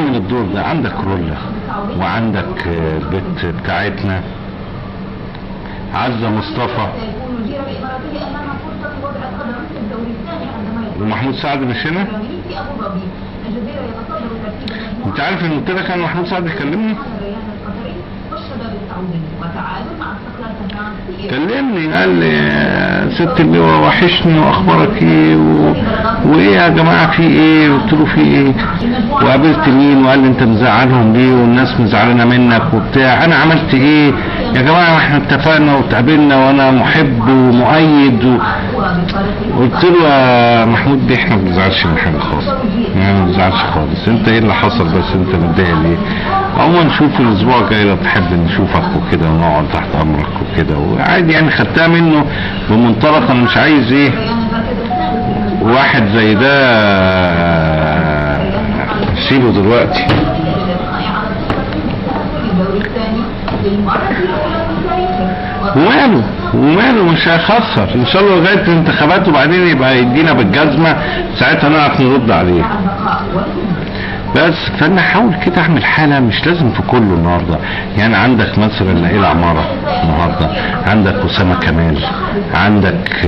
تعمل الدور ده. عندك رولا وعندك البت بتاعتنا عزة مصطفى ومحمود سعد مش هنا. انت عارف ان قلت لك انا محمود سعد يكلمني؟ كلمني قال لي ست اللواء وحشني واخبارك ايه وايه يا جماعه في ايه؟ قلت له في ايه؟ وقابلت مين؟ وقال لي انت مزعلهم ليه والناس مزعلانه منك وبتاع. انا عملت ايه يا جماعه؟ احنا اتفقنا واتقابلنا وانا محب ومؤيد قلت له يا محمود بيه احنا ما بنزعلش من حاجه خالص، يعني ما بنزعلش خالص. انت ايه اللي حصل بس؟ انت متضايق ليه؟ عموما نشوف الاسبوع الجاي لو تحب نشوفك وكده ونقعد تحت امرك وكده وعادي يعني. خدتها منه بمنطلق انا مش عايز ايه واحد زي ده سيبه دلوقتي. وماله مش هيخسر ان شاء الله لغايه الانتخابات وبعدين يبقى يدينا بالجزمه ساعتها نعرف نرد عليه. بس فانا احاول كده اعمل حاله مش لازم في كله النهارده. يعني عندك مثلا نائل عماره النهارده، عندك اسامه كمال، عندك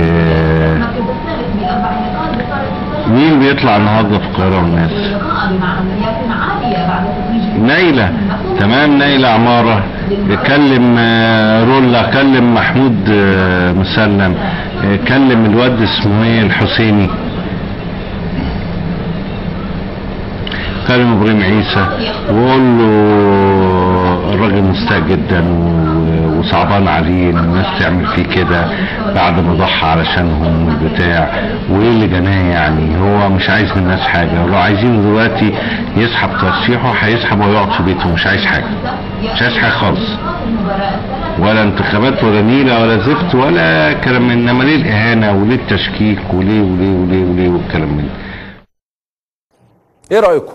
مين بيطلع النهارده في القاهره والناس؟ نايله، تمام. نايله عماره كلم رولا، كلم محمود مسلم، كلم الواد اسمه ايه الحسيني، كلم ابراهيم عيسى وقول له الراجل مستاء جدا وصعبان عليه ان الناس تعمل فيه كده بعد ما ضحى علشانهم والبتاع وايه اللي جناه. يعني هو مش عايز من الناس حاجه، ولو عايزينه دلوقتي يسحب ترشيحه هيسحب ويقعد في بيته. مش عايز حاجه، مش عايز حاجه خالص، ولا انتخابات ولا نيله ولا زفت ولا كلام. انما ليه الاهانه وليه التشكيك وليه والكلام من ده؟ ايه رايكم؟